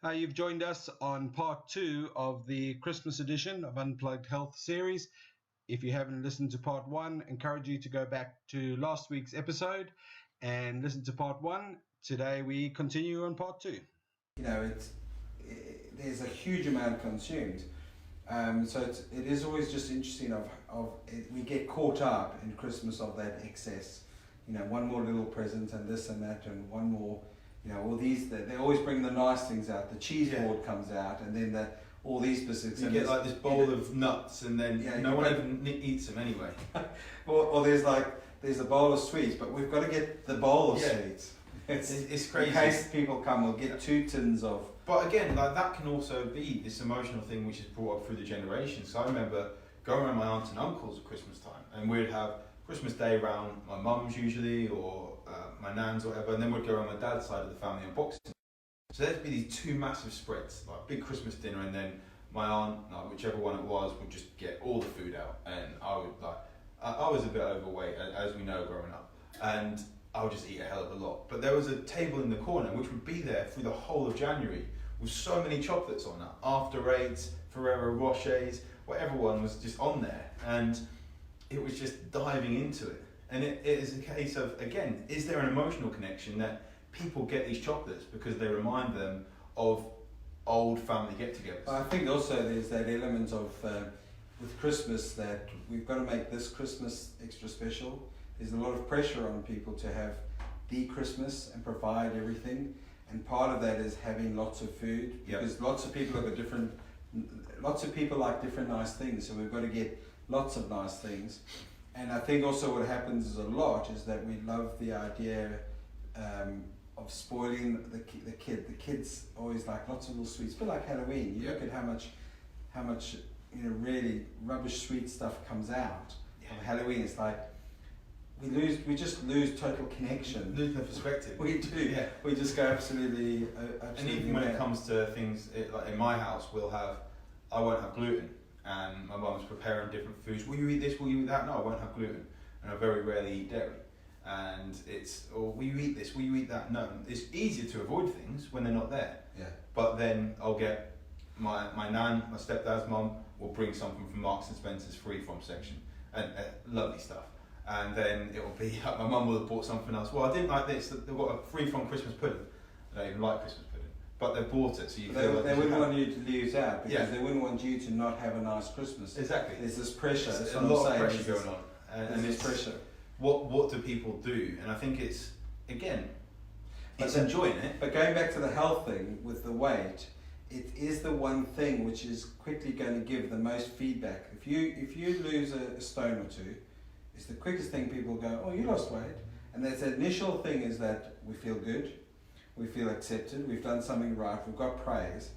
You've joined us on part two of the Christmas edition of Unplugged Health series. If you haven't listened to part one, I encourage you to go back to last week's episode and listen to part one. Today we continue on part two. There's a huge amount consumed. So it is always just interesting we get caught up in Christmas of that excess. One more little present and this and that and one more. All these, they always bring the nice things out. The cheese board comes out, and then all these biscuits. You get like this bowl of nuts, and then no one even eats them anyway. or there's a bowl of sweets, but we've got to get the bowl of sweets. It's crazy. In case people come, we'll get 2 tins of. But again, that can also be this emotional thing which is brought up through the generations. So I remember going around my aunts and uncles at Christmas time, and we'd have Christmas Day around my mum's usually, or my nan's or whatever, and then we'd go around my dad's side of the family and boxing. So there'd be these 2 massive spreads, like big Christmas dinner, and then my aunt, whichever one it was, would just get all the food out, and I was a bit overweight, as we know, growing up, and I would just eat a hell of a lot. But there was a table in the corner which would be there through the whole of January with so many chocolates on it, After Eights, Ferrero Rochers, whatever one was just on there, and it was just diving into it. And it is a case of, again, is there an emotional connection that people get these chocolates because they remind them of old family get-togethers? I think also there's that element of, with Christmas, that we've got to make this Christmas extra special. There's a lot of pressure on people to have the Christmas and provide everything. And part of that is having lots of food, because lots of people like different nice things. So we've got to get lots of nice things. And I think also what happens is that we love the idea of spoiling the kid. The kids always like lots of little sweets, a bit like Halloween. You look at how much really rubbish sweet stuff comes out of Halloween. It's like we just lose total connection. Lose the perspective. We do. Yeah. We just go absolutely. And even when it comes to things, like in my house, I won't have gluten. And my mum's preparing different foods. Will you eat this? Will you eat that? No, I won't have gluten. And I very rarely eat dairy. And will you eat this? Will you eat that? No. It's easier to avoid things when they're not there. Yeah. But then I'll get my nan, my stepdad's mum, will bring something from Marks and Spencer's free from section. And lovely stuff. And then it will be, my mum will have bought something else. Well, I didn't like this. They've got a free from Christmas pudding. I don't even like Christmas pudding. But they bought it, so you feel like they wouldn't want you to lose out, because they wouldn't want you to not have a nice Christmas. Exactly. There's this pressure. There's a lot of pressure going on. And there's pressure. What do people do? And I think it's enjoying it. But going back to the health thing with the weight, it is the one thing which is quickly going to give the most feedback. If you lose a stone or 2, it's the quickest thing people go, oh, you lost weight. And that's the initial thing, is that we feel good. We feel accepted, we've done something right, we've got praise,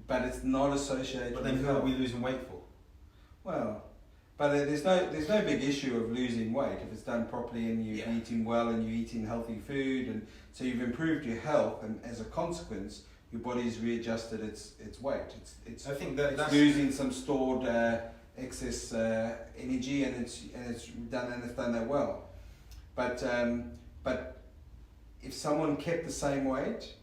but it's not associated with But then who are we losing weight for? Well, but there's no big issue of losing weight if it's done properly and you're eating well and you're eating healthy food, and so you've improved your health, and as a consequence, your body's readjusted its weight. It's I think that's losing some stored excess energy, and it's done that well. But if someone kept the same weight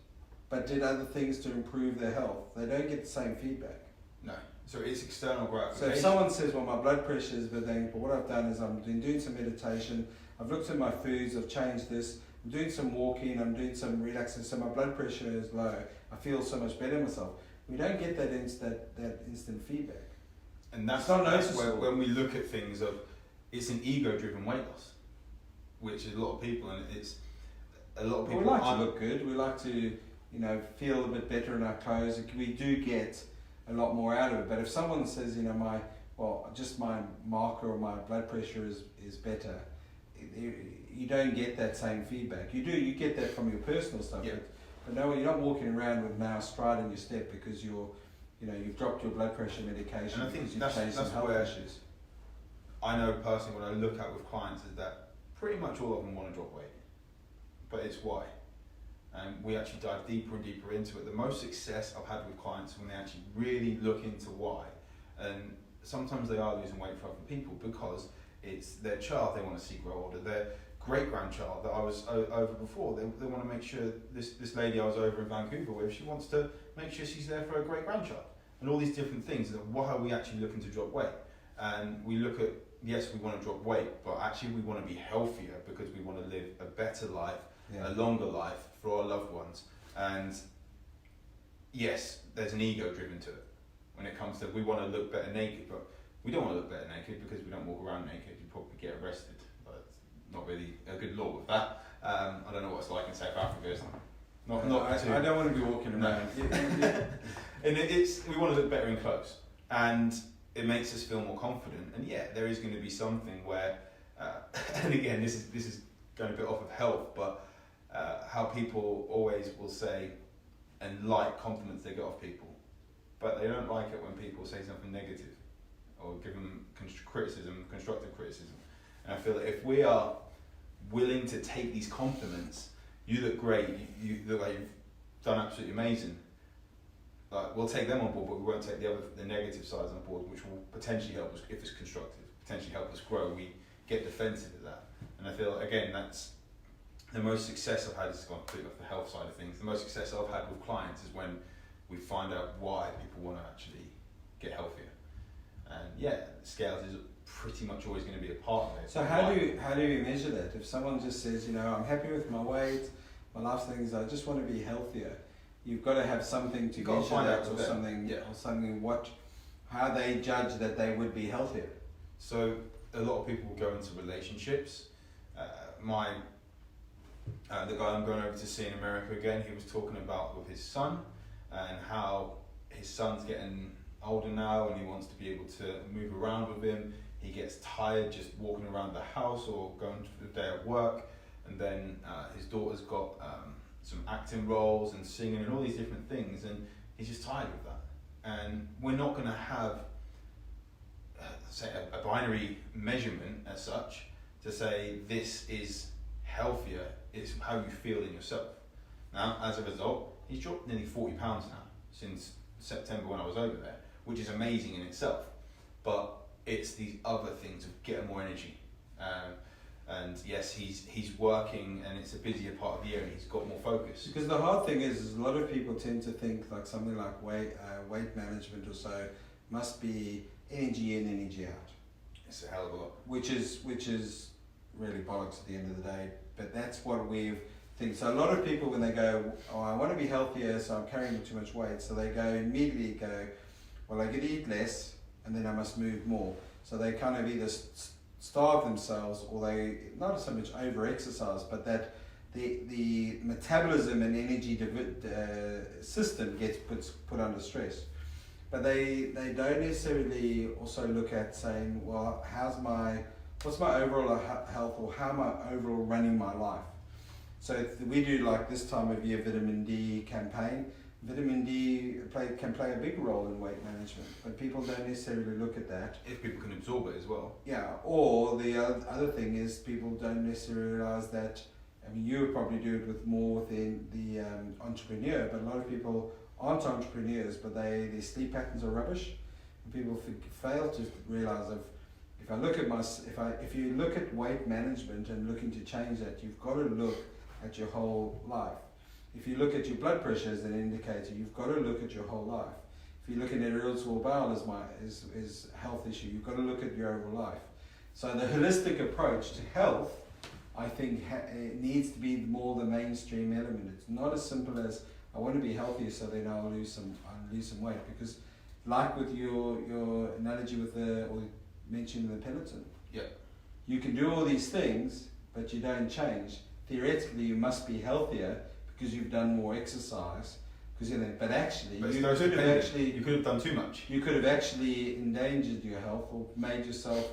but did other things to improve their health, they don't get the same feedback. No. So it's external gratification. So if someone says, well, my blood pressure is but what I've done is I've been doing some meditation, I've looked at my foods, I've changed this, I'm doing some walking, I'm doing some relaxing, so my blood pressure is low, I feel so much better myself. We don't get that instant feedback. And that's where when we look at things it's an ego-driven weight loss, which is a lot of people, and it's a lot of people. We like to look good. We like to, feel a bit better in our clothes. We do get a lot more out of it. But if someone says, my marker or my blood pressure is better, you don't get that same feedback. You do. You get that from your personal stuff. Yeah. But no, you're not walking around with now stride in your step because you've dropped your blood pressure medication. And I think you've changed some health issues. I know personally, what I look at with clients is that pretty much all of them want to drop weight. But it's why. And we actually dive deeper and deeper into it. The most success I've had with clients when they actually really look into why. And sometimes they are losing weight for other people because it's their child they want to see grow older. great grandchild that I was over before. They want to make sure this lady I was over in Vancouver with, she wants to make sure she's there for her great grandchild, and all these different things. Why are we actually looking to drop weight? And we look at, yes, we want to drop weight, but actually we want to be healthier because we want to live a better life, a longer life for our loved ones. And yes, there's an ego driven to it when it comes to we want to look better naked, but we don't want to look better naked because we don't walk around naked. You probably get arrested, but it's not really a good law with that. I don't know what it's like in South Africa. It's I don't want to be walking around. And we want to look better in clothes, and it makes us feel more confident. And yeah, there is going to be something where, and again, this is going a bit off of health, but how people always will say and like compliments they get off people, but they don't like it when people say something negative or give them constructive criticism. And I feel that if we are willing to take these compliments, you look great, you look like you've done absolutely amazing, like, we'll take them on board, but we won't take the negative sides on board, which will potentially help us, if it's constructive, potentially help us grow. We get defensive of that. And I feel, again, that's the most success I've had. Is going completely off the health side of things. The most success I've had with clients is when we find out why people want to actually get healthier. And yeah, scales is pretty much always going to be a part of it. So how do you measure that? If someone just says, I'm happy with my weight, my lifestyle things, I just want to be healthier, you've got to have something to measure that, or something. How they judge that they would be healthier. So a lot of people go into relationships. The guy I'm going over to see in America again, he was talking about with his son and how his son's getting older now and he wants to be able to move around with him. He gets tired just walking around the house or going to the day at work, and then his daughter's got some acting roles and singing and all these different things, and he's just tired of that. And we're not going to have say a binary measurement as such to say this is healthier, it's how you feel in yourself. Now, as a result, he's dropped nearly 40 pounds now since September when I was over there, which is amazing in itself. But it's these other things of getting more energy. And yes, he's working and it's a busier part of the year and he's got more focus. Because the hard thing is a lot of people tend to think like something like weight management or so must be energy in, energy out. It's a hell of a lot. Which is really bollocks at the end of the day. But that's what we've think. So a lot of people, when they go, I want to be healthier, so I'm carrying too much weight, so they immediately go, well, I could eat less and then I must move more. So they kind of either starve themselves, or they not so much over exercise, but that the metabolism and energy system gets put under stress. But they don't necessarily also look at saying, well, what's my overall health, or how am I overall running my life? So we do like this time of year vitamin D campaign. Vitamin D can play a big role in weight management, but people don't necessarily look at that. If people can absorb it as well. Yeah, or the other thing is people don't necessarily realise that, I mean, you would probably do it within the entrepreneur, but a lot of people aren't entrepreneurs, but their sleep patterns are rubbish. And people fail to realise if you look at weight management and looking to change that, you've got to look at your whole life. If you look at your blood pressure as an indicator, you've got to look at your whole life. If you look at irritable bowel as a health issue, you've got to look at your overall life. So the holistic approach to health, I think, it needs to be more the mainstream element. It's not as simple as I want to be healthier, so then I'll lose some weight. Because, like with your analogy with or mentioning the peloton, you can do all these things, but you don't change. Theoretically, you must be healthier because you've done more exercise. But actually, you could have done too much. You could have actually endangered your health, or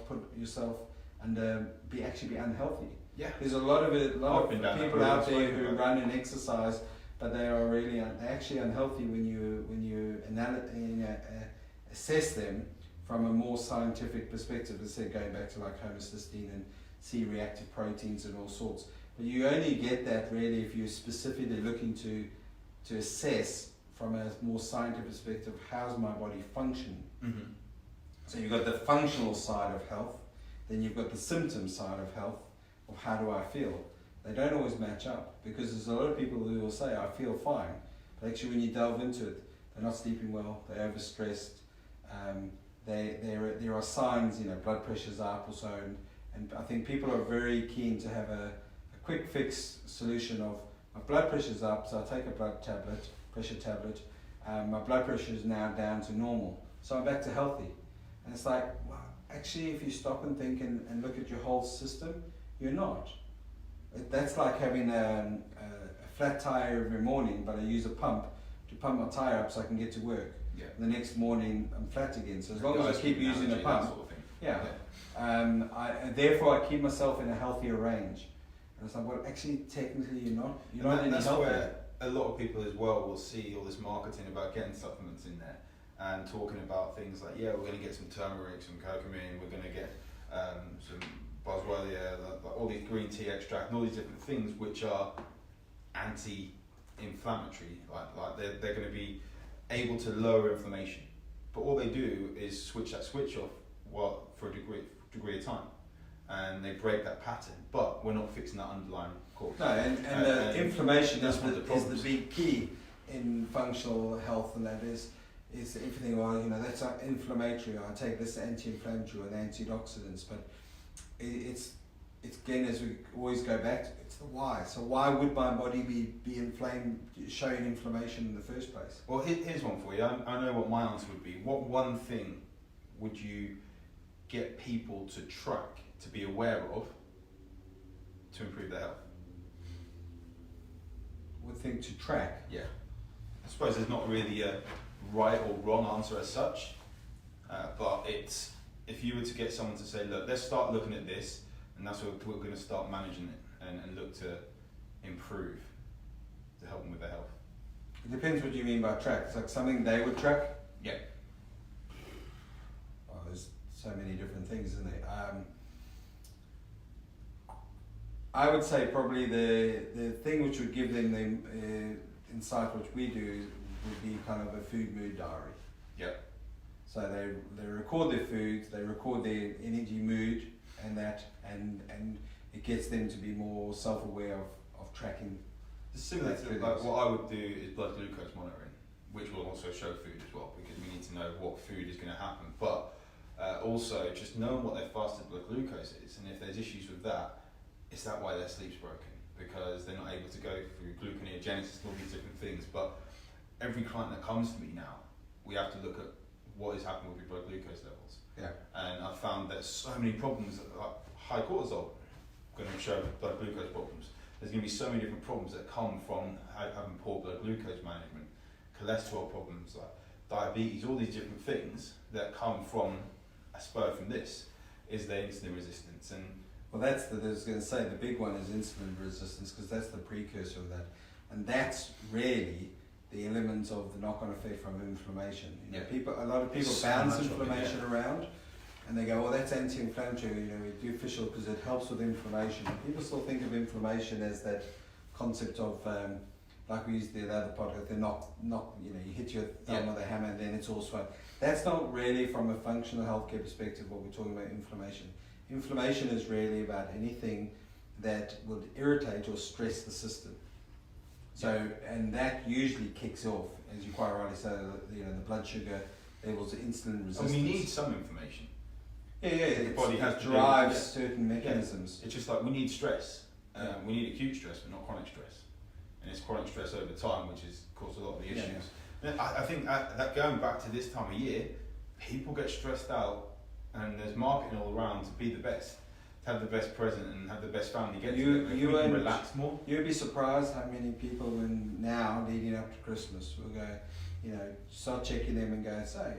put yourself under be unhealthy. Yeah, there's a lot of people out there who run and exercise, but they are really actually unhealthy when you assess them from a more scientific perspective. Let's say going back to like homocysteine and C-reactive proteins and all sorts. But you only get that really if you're specifically looking to assess from a more scientific perspective, how's my body functioning? Mm-hmm. So you've got the functional side of health, then you've got the symptom side of health, of how do I feel, they don't always match up, because there's a lot of people who will say, I feel fine, but actually when you delve into it, they're not sleeping well, they're overstressed, there are signs, blood pressure's up also, and I think people are very keen to have a quick fix solution of, my blood pressure's up, so I take a pressure tablet, my blood pressure is now down to normal, so I'm back to healthy. And it's like, well, actually if you stop and think and look at your whole system, you're not. That's like having a flat tire every morning, but I use a pump to pump my tire up so I can get to work. Yeah. The next morning I'm flat again. So as long as I keep using the pump, sort of thing. yeah. Therefore I keep myself in a healthier range. And it's like, well, actually, technically, you're not any that's healthier. where a lot of people as well will see all this marketing about getting supplements in there and talking about things like, yeah, we're going to get some turmeric, some curcumin, we're going to get some boswellia, like all these green tea extract, and all these different things which are anti-inflammatory. Like they're going to be able to lower inflammation, but all they do is switch that switch off for a degree of time, and they break that pattern. But we're not fixing that underlying cause. No, and inflammation is one of the big key in functional health, and that is everything. Well, that's inflammatory. I take this anti-inflammatory and antioxidants, but it's again, as we always go back to, it's the why. So why would my body be inflamed, showing inflammation in the first place? Well, here's one for you. I know what my answer would be. What one thing would you get people to track, to be aware of, to improve their health? One thing to track? Yeah. I suppose there's not really a right or wrong answer as such, but it's, if you were to get someone to say, look, let's start looking at this, and that's what we're going to start managing it and look to improve to help them with their health. It depends what you mean by track. It's like something they would track? Yeah. Oh, there's so many different things, isn't there? I would say probably the thing which would give them the insight, which we do, would be kind of a food mood diary. Yeah. So they record their foods, they record their energy, mood, and that, and it gets them to be more self-aware of tracking. It's similar to like what I would do is blood glucose monitoring, which will also show food as well, because we need to know what food is going to happen. But also just knowing what their fasted blood glucose is, and if there's issues with that, is that why their sleep's broken? Because they're not able to go through gluconeogenesis and all these different things. But every client that comes to me now, we have to look at what is happening with your blood glucose levels. Yeah. And I've found there's so many problems, like high cortisol going to show blood glucose problems. There's going to be so many different problems that come from having poor blood glucose management, cholesterol problems, like diabetes, all these different things that come from a spur from this, is their insulin resistance. And well, I was going to say the big one is insulin resistance, because that's the precursor of that, and that's really the element of the knock-on effect from inflammation. A lot of people bounce inflammation around, and they go, well, that's anti-inflammatory, we do official because it helps with inflammation. And people still think of inflammation as that concept of, like we used the other podcast, they knock, you hit your thumb with a hammer and then it's all swollen. That's not really, from a functional healthcare perspective, what we're talking about inflammation. Inflammation is really about anything that would irritate or stress the system. So, and that usually kicks off, as you quite rightly say, the blood sugar levels, insulin resistance. And we need some inflammation. The body has to drives certain mechanisms. It's just like we need stress. We need acute stress, but not chronic stress. And it's chronic stress over time, which has caused a lot of the issues. And I think that going back to this time of year, people get stressed out, and there's marketing all around to be the best, to have the best present and have the best family get together. If we can relax more. You'd be surprised how many people, when now leading up to Christmas, will go, start checking them and go, say,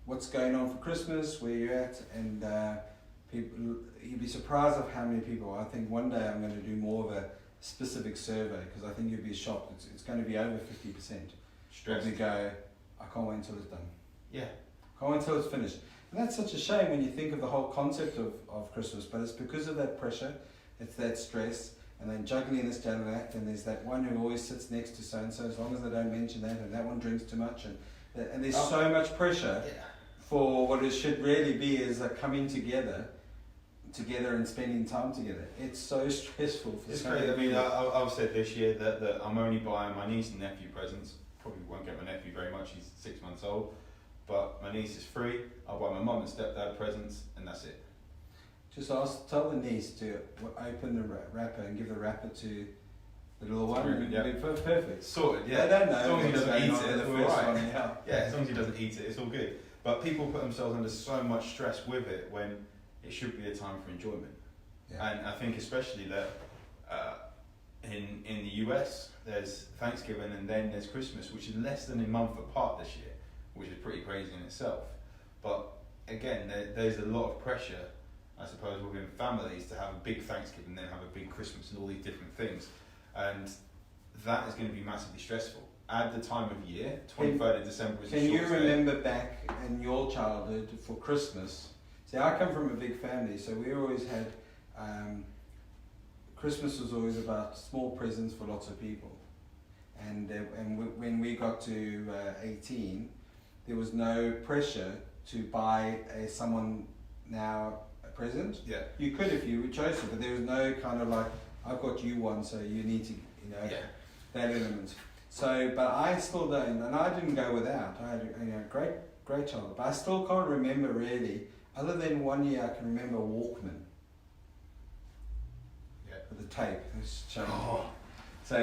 what's going on for Christmas, where you're at, and people, you'd be surprised of how many people. I think one day I'm going to do more of a specific survey, because I think you'd be shocked. It's going to be over 50%. Stress. We go, I can't wait until it's done. Yeah. Can't wait until it's finished. And that's such a shame when you think of the whole concept of Christmas, but it's because of that pressure, it's that stress, and then juggling this, juggling that, and there's that one who always sits next to so-and-so, as long as they don't mention that, and that one drinks too much, and there's so much pressure for what it should really be is a coming together together and spending time together. It's so stressful for It's so great. I many mean, people. I've said this year that I'm only buying my niece and nephew presents. Probably won't get my nephew very much, he's 6 months old. But my niece is free. I'll buy my mum and stepdad presents, and that's it. Just tell the niece to open the wrapper and give the wrapper to the little one. Ruben, yeah. It'll be perfect. Sorted, yeah. They don't know. As long as he what's doesn't going eat on it, in the we're first alright. one, yeah. Yeah, as long as he doesn't eat it, it's all good. But people put themselves under so much stress with it when it should be a time for enjoyment. Yeah. And I think especially that in the US, there's Thanksgiving and then there's Christmas, which is less than a month apart this year, which is pretty crazy in itself. But again, there's a lot of pressure, I suppose, within families to have a big Thanksgiving, then have a big Christmas and all these different things. And that is going to be massively stressful. Add the time of year, 23rd of December is a Can you short day. remember back in your childhood for Christmas? See, I come from a big family, so we always had Christmas was always about small presents for lots of people, and when we got to 18, there was no pressure to buy someone now a present. Yeah. You could if you chose to, but there was no kind of like, I've got you one, so you need to, Yeah. that element. So, but I still don't, and I didn't go without. I had a great childhood, but I still can't remember really, other than 1 year I can remember Walkman. Yeah. With the tape, it was showing. Oh. So,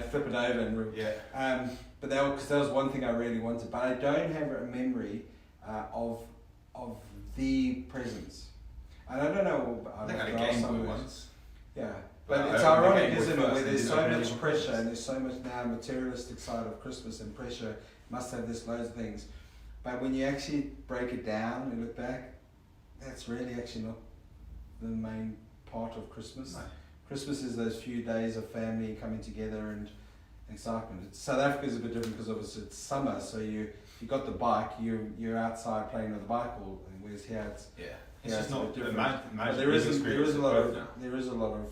flip it over and. Yeah. But because that was one thing I really wanted, but I don't have a memory of the presents. And I don't know. I think I had a Game Boy once. Yeah. But But it's I opened the ironic, Game Boy isn't it, first where and there's didn't so open any much more pressure presents. and there's so much now materialistic side of Christmas and pressure, must have this loads of things. But when you actually break it down and look back, that's really actually not the main part of Christmas. No. Christmas is those few days of family coming together and excitement. South Africa is a bit different because obviously it's summer, so you got the bike, you're outside playing with the bike, whereas here it's Yeah. It's It's just a not bit the different. magic. there is a lot of now. there is a lot of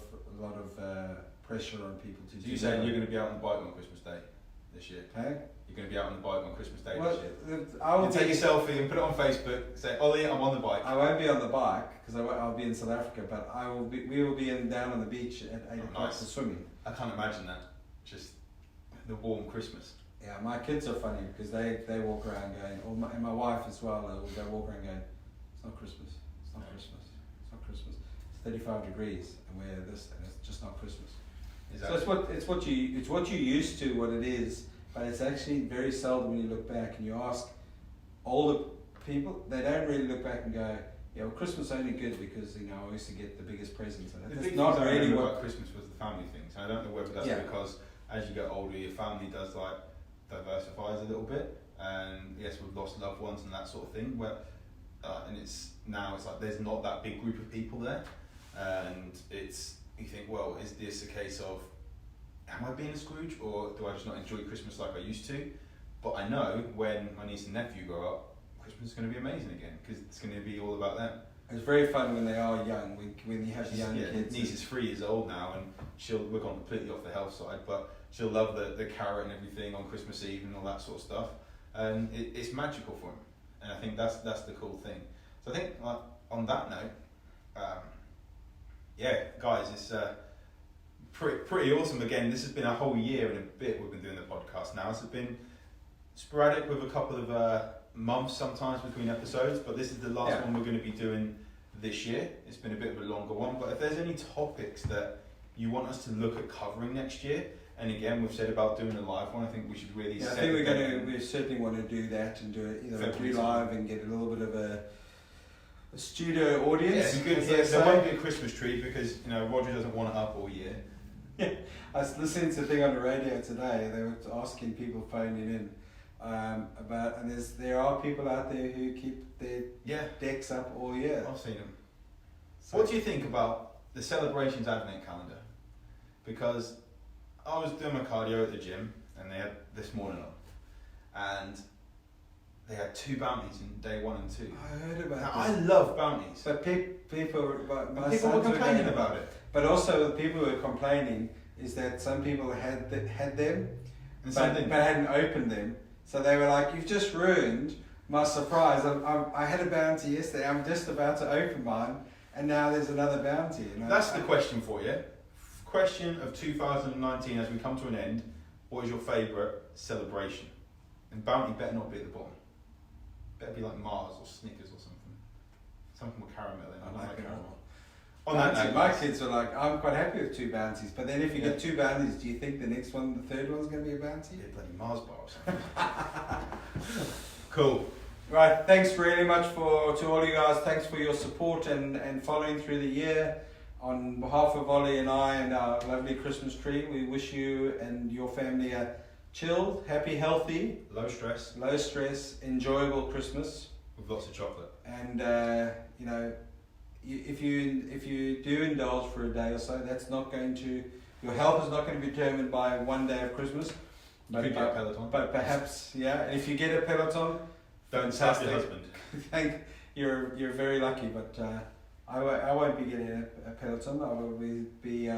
pressure on people to So do you saying that. you're going to be out on the bike on Christmas Day this year? Hey? You're going to be out on the bike on Christmas Day Well, this year? I will You take be, a selfie and put it on Facebook. Say, Ollie, I'm on the bike. I won't be on the bike because I'll be in South Africa, but we will be down on the beach at 8 o'clock nice. for swimming. I can't imagine that. Just the warm Christmas. Yeah, my kids are funny because they walk around going, and my wife as well, will go walk around going, it's not Christmas, it's not Christmas, it's not Christmas. It's 35 degrees and we're this, and it's just not Christmas. Exactly. So it's what you used to, what it is, but it's actually very seldom when you look back and you ask older people, they don't really look back and go, yeah, well, Christmas is only good because I used to get the biggest presents. And The that's big not thing I really remember what. about Christmas was the family things. I don't know whether that's Yeah. because as you get older, your family does like diversifies a little bit, and yes, we've lost loved ones and that sort of thing. Where and it's like there's not that big group of people there, and you think, well, is this a case of am I being a Scrooge or do I just not enjoy Christmas like I used to? But I know when my niece and nephew grow up, Christmas is going to be amazing again because it's going to be all about them. It's very fun when they are young, when you have young kids. Niece is 3 years old now, and we're gone completely off the health side, but she'll love the carrot and everything on Christmas Eve and all that sort of stuff, and it's magical for him, and I think that's the cool thing. So I think on that note, yeah, guys, it's pretty awesome. Again, this has been a whole year and a bit we've been doing the podcast now. It's been sporadic with a couple of months sometimes between episodes, but this is the last one we're going to be doing this year. It's been a bit of a longer one, but if there's any topics that you want us to look at covering next year, and again we've said about doing a live one, I think we should really Yeah, I set think the date. we certainly want to do that and do it either February do live and get a little bit of a studio audience. Yeah, it'd be good. as Yeah, they there say. won't be a Christmas tree because Roger doesn't want it up all year. I was listening to a thing on the radio today. They were asking people phoning in about, and there are people out there who keep their decks up all year. I've seen them. So, What do you think about the Celebrations Advent calendar? Because I was doing my cardio at the gym and they had this morning on, and they had 2 bounties in day 1 and 2. I heard about Now, this. I love bounties. But people, my People were sons complaining going about it. But also the people who were complaining is that some people had them, And but something. hadn't opened them. So they were like, "You've just ruined my surprise. I had a bounty yesterday. I'm just about to open mine, and now there's another bounty. You know? That's the question for you. Question of 2019 as we come to an end. What is your favourite celebration? And bounty better not be at the bottom. Better be like Mars or Snickers or something. Something with caramel in it. I like caramel. On that note, my kids are like, I'm quite happy with 2 bounties, but then if you get 2 bounties, do you think the next one, the third one's going to be a bounty? Yeah, bloody Mars bar or something. Cool. Right, thanks really much to all you guys. Thanks for your support and following through the year. On behalf of Ollie and I and our lovely Christmas tree, we wish you and your family a chilled, happy, healthy, Low stress. enjoyable Christmas. With lots of chocolate. And you know, if you do indulge for a day or so, that's not going to, your health is not going to be determined by one day of Christmas. But, could get a Peloton. But perhaps, yeah. And if you get a Peloton, don't tap your husband. You're very lucky. But I won't be getting a Peloton. I will be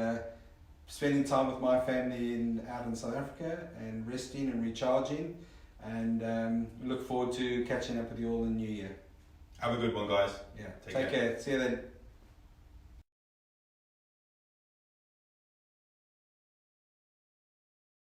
spending time with my family out in South Africa and resting and recharging. And look forward to catching up with you all in the new year. Have a good one, guys. Yeah. Take care. See you then.